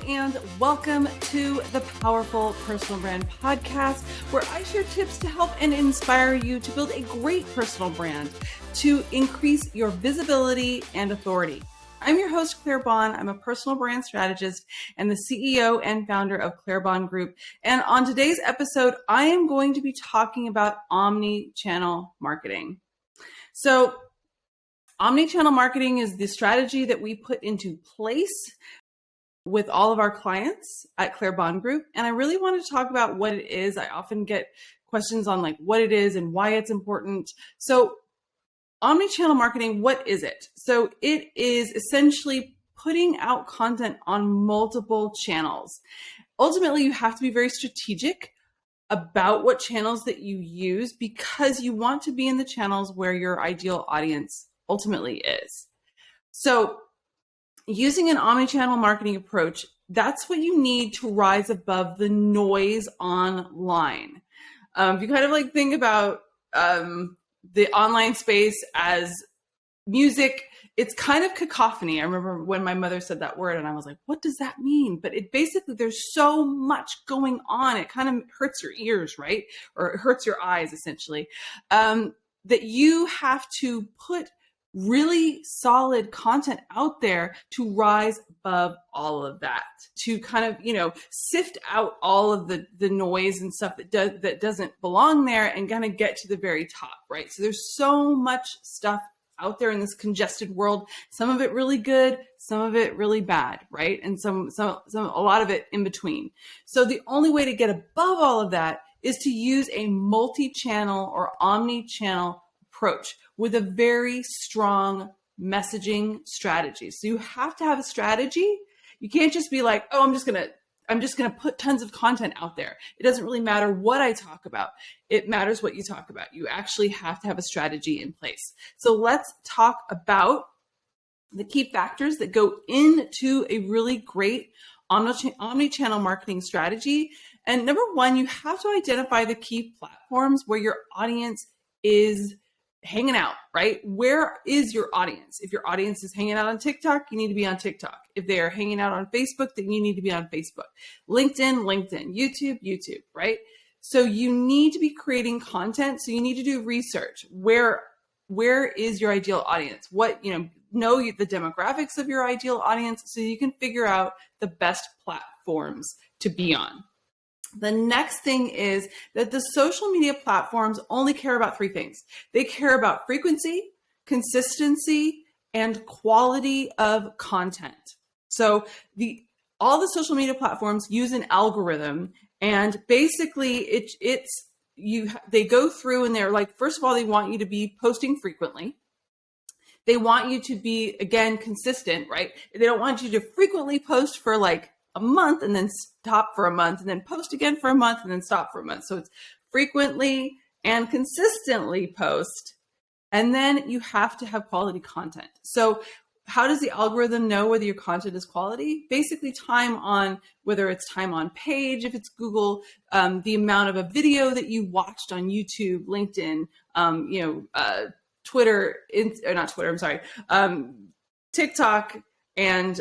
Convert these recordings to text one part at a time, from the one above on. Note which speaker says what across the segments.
Speaker 1: and welcome to the Powerful Personal Brand Podcast, where I share tips to help and inspire you to build a great personal brand to increase your visibility and authority. I'm your host, Claire Bahn. I'm a personal brand strategist and the CEO and founder of Bahn Group. And on today's episode, I am going to be talking about omnichannel marketing. So omnichannel marketing is the strategy that we put into place with all of our clients at Bahn Group. And I really want to talk about what it is. I often get questions on like what it is and why it's important. So omnichannel marketing, what is it? So it is essentially putting out content on multiple channels. Ultimately, you have to be very strategic about what channels that you use because you want to be in the channels where your ideal audience ultimately is. So using an omnichannel marketing approach, that's what you need to rise above the noise online. If you kind of like think about the online space as music, it's kind of cacophony. I remember when my mother said that word and I was like, what does that mean? But it basically, there's so much going on. It kind of hurts your ears, right? Or it hurts your eyes essentially, that you have to put really solid content out there to rise above all of that, to kind of, sift out all of the noise and stuff that doesn't belong there and kind of get to the very top, right? So there's so much stuff out there in this congested world, some of it really good, some of it really bad, right? And a lot of it in between. So the only way to get above all of that is to use a multi-channel or omni-channel approach with a very strong messaging strategy. So you have to have a strategy. You can't just be like, oh, I'm just going to put tons of content out there. It doesn't really matter what I talk about. It matters what you talk about. You actually have to have a strategy in place. So let's talk about the key factors that go into a really great omnichannel marketing strategy. And number one, you have to identify the key platforms where your audience is hanging out, right? Where is your audience? If your audience is hanging out on TikTok, you need to be on TikTok. If they are hanging out on Facebook, then you need to be on Facebook. LinkedIn, YouTube, right? So you need to be creating content. So you need to do research. Where is your ideal audience? Know the demographics of your ideal audience so you can figure out the best platforms to be on. The next thing is that the social media platforms only care about three things. They care about frequency, consistency, and quality of content. So all the social media platforms use an algorithm, and basically they go through and they're like, first of all, they want you to be posting frequently. They want you to be, again, consistent, right? They don't want you to frequently post for like a month and then stop for a month and then post again for a month and then stop for a month. So it's frequently and consistently post. And then you have to have quality content. So how does the algorithm know whether your content is quality? Basically whether it's time on page, if it's Google, the amount of a video that you watched on YouTube, LinkedIn, TikTok and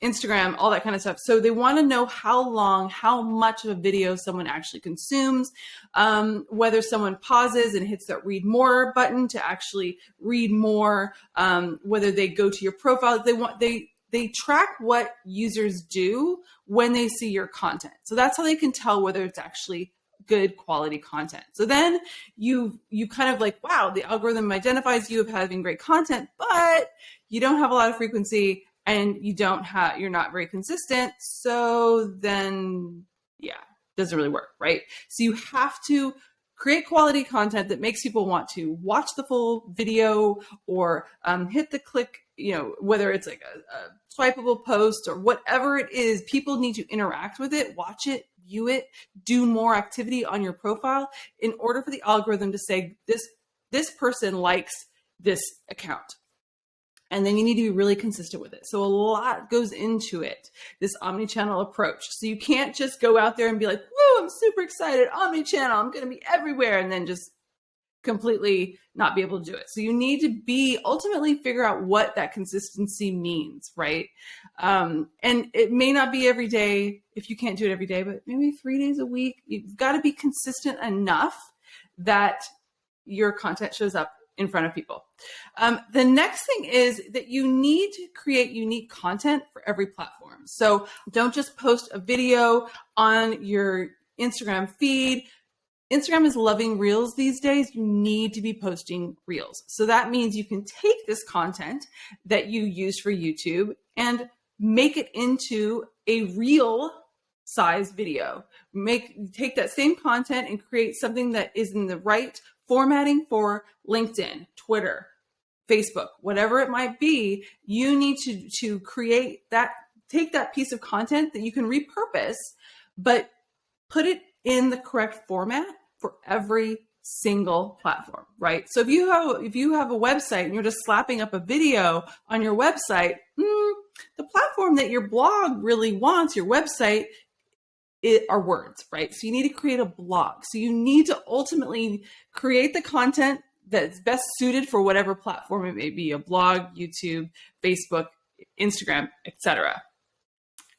Speaker 1: Instagram, all that kind of stuff. So they want to know how much of a video someone actually consumes, whether someone pauses and hits that read more button to actually read more, whether they go to your profile. They track what users do when they see your content. So that's how they can tell whether it's actually good quality content. So then you kind of like, wow, the algorithm identifies you of having great content, but you don't have a lot of frequency and you're not very consistent. So then, doesn't really work, right? So you have to create quality content that makes people want to watch the full video or hit the click, whether it's like a swipeable post or whatever it is, people need to interact with it, watch it, view it, do more activity on your profile in order for the algorithm to say this person likes this account. And then you need to be really consistent with it. So a lot goes into it, this omnichannel approach. So you can't just go out there and be like, woo, I'm super excited, omnichannel, I'm going to be everywhere. And then just completely not be able to do it. So you need to ultimately figure out what that consistency means, right? And it may not be every day if you can't do it every day, but maybe 3 days a week. You've got to be consistent enough that your content shows up in front of people. The next thing is that you need to create unique content for every platform. So don't just post a video on your Instagram feed. Instagram is loving reels these days. You need to be posting reels. So that means you can take this content that you use for YouTube and make it into a reel size video. Take that same content and create something that is in the right formatting for LinkedIn, Twitter, Facebook, whatever it might be. You need to create that, take that piece of content that you can repurpose, but put it in the correct format for every single platform, right? So if you have a website and you're just slapping up a video on your website, the platform that your blog really wants, your website, are words, right? So you need to create a blog. So you need to ultimately create the content that's best suited for whatever platform it may be, a blog, YouTube, Facebook, Instagram, etc.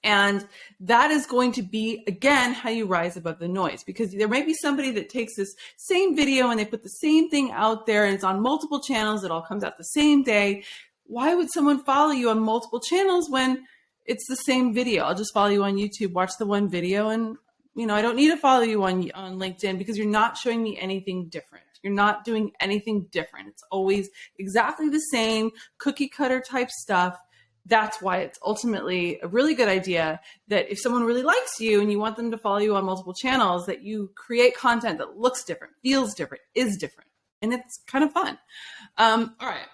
Speaker 1: And that is going to be, again, how you rise above the noise, because there might be somebody that takes this same video and they put the same thing out there and it's on multiple channels. It all comes out the same day. Why would someone follow you on multiple channels when it's the same video? I'll just follow you on YouTube, watch the one video, and I don't need to follow you on LinkedIn because you're not showing me anything different. You're not doing anything different. It's always exactly the same cookie cutter type stuff. That's why it's ultimately a really good idea that if someone really likes you and you want them to follow you on multiple channels, that you create content that looks different, feels different, is different. And it's kind of fun. All right.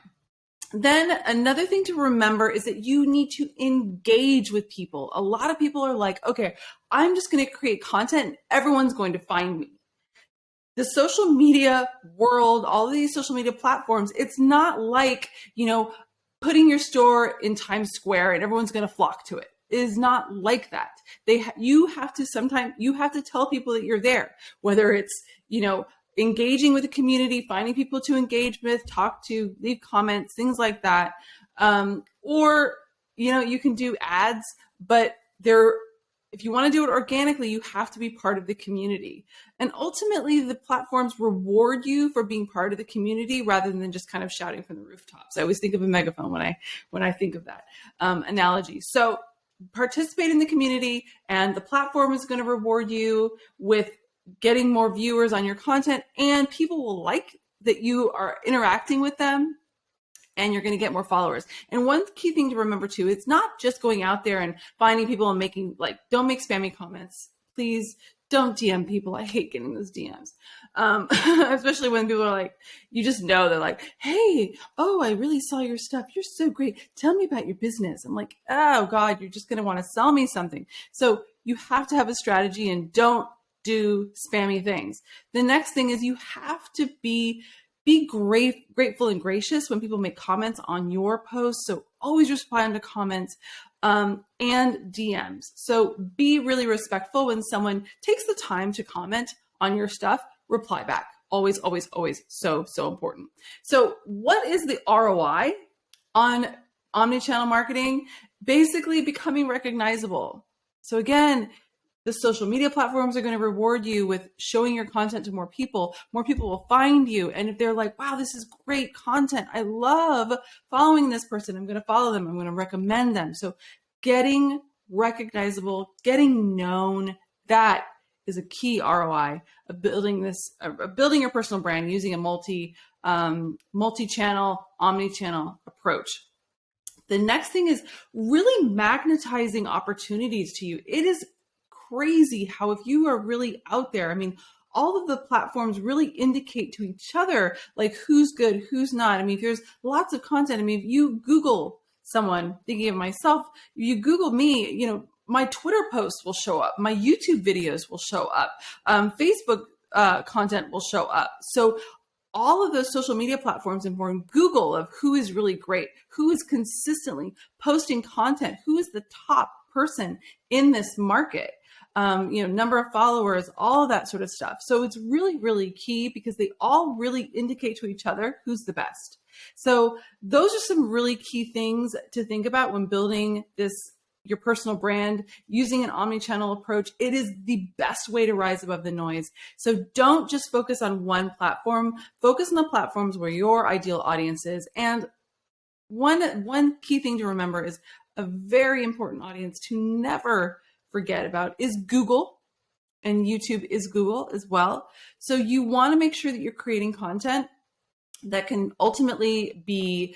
Speaker 1: Then another thing to remember is that you need to engage with people. A lot of people are like, okay, I'm just going to create content and everyone's going to find me. The social media world, all of these social media platforms, it's not like, putting your store in Times Square and everyone's going to flock to it. It is not like that. You have to tell people that you're there, whether it's, engaging with the community, finding people to engage with, talk to, leave comments, things like that. Or, you can do ads, but if you want to do it organically, you have to be part of the community. And ultimately, the platforms reward you for being part of the community rather than just kind of shouting from the rooftops. I always think of a megaphone when I think of that analogy. So participate in the community, and the platform is going to reward you with getting more viewers on your content, and people will like that you are interacting with them, and you're going to get more followers. And one key thing to remember too, it's not just going out there and finding people and don't make spammy comments. Please don't DM people. I hate getting those DMs. Especially when people are like, they're like, hey, oh, I really saw your stuff. You're so great. Tell me about your business. I'm like, oh God, you're just going to want to sell me something. So you have to have a strategy and don't do spammy things. The next thing is you have to be grateful and gracious when people make comments on your posts. So always respond to comments and DMs. So be really respectful when someone takes the time to comment on your stuff. Reply back. Always, always, always so important. So what is the ROI on omnichannel marketing? Basically becoming recognizable. So again, the social media platforms are going to reward you with showing your content to more people. More people will find you. And if they're like, wow, this is great content, I love following this person, I'm going to follow them, I'm going to recommend them. So getting recognizable, getting known, that is a key ROI of building your personal brand using a multi-channel, omni-channel approach. The next thing is really magnetizing opportunities to you. It is crazy how if you are really out there, all of the platforms really indicate to each other like who's good, who's not. If there's lots of content, if you Google someone, thinking of myself, if you Google me, my Twitter posts will show up, my YouTube videos will show up, Facebook content will show up. So all of those social media platforms inform Google of who is really great, who is consistently posting content, who is the top person in this market. number of followers, all of that sort of stuff. So it's really, really key because they all really indicate to each other who's the best. So those are some really key things to think about when building your personal brand using an omnichannel approach. It is the best way to rise above the noise. So don't just focus on one platform, focus on the platforms where your ideal audience is. And one key thing to remember is a very important audience to never forget about is Google, and YouTube is Google as well. So you want to make sure that you're creating content that can ultimately be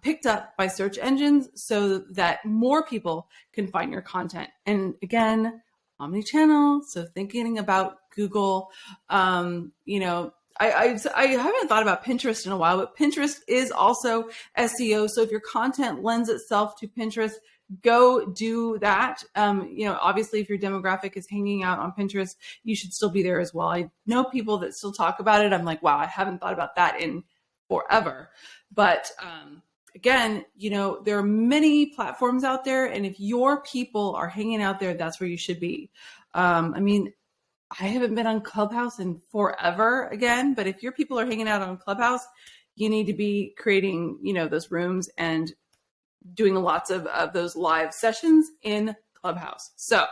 Speaker 1: picked up by search engines so that more people can find your content. And again, omnichannel. So thinking about Google, I haven't thought about Pinterest in a while, but Pinterest is also SEO. So if your content lends itself to Pinterest, go do that. Obviously if your demographic is hanging out on Pinterest, you should still be there as well. I know people that still talk about it. I'm like, wow, I haven't thought about that in forever. But again, there are many platforms out there. And if your people are hanging out there, that's where you should be. I haven't been on Clubhouse in forever again, but if your people are hanging out on Clubhouse, you need to be creating, those rooms and doing lots of those live sessions in Clubhouse. So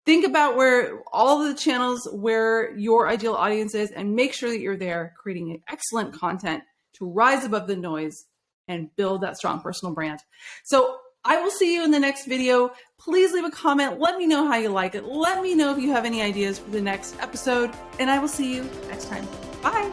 Speaker 1: think about where all the channels where your ideal audience is and make sure that you're there creating excellent content to rise above the noise and build that strong personal brand. So I will see you in the next video. Please leave a comment. Let me know how you like it. Let me know if you have any ideas for the next episode, and I will see you next time. Bye.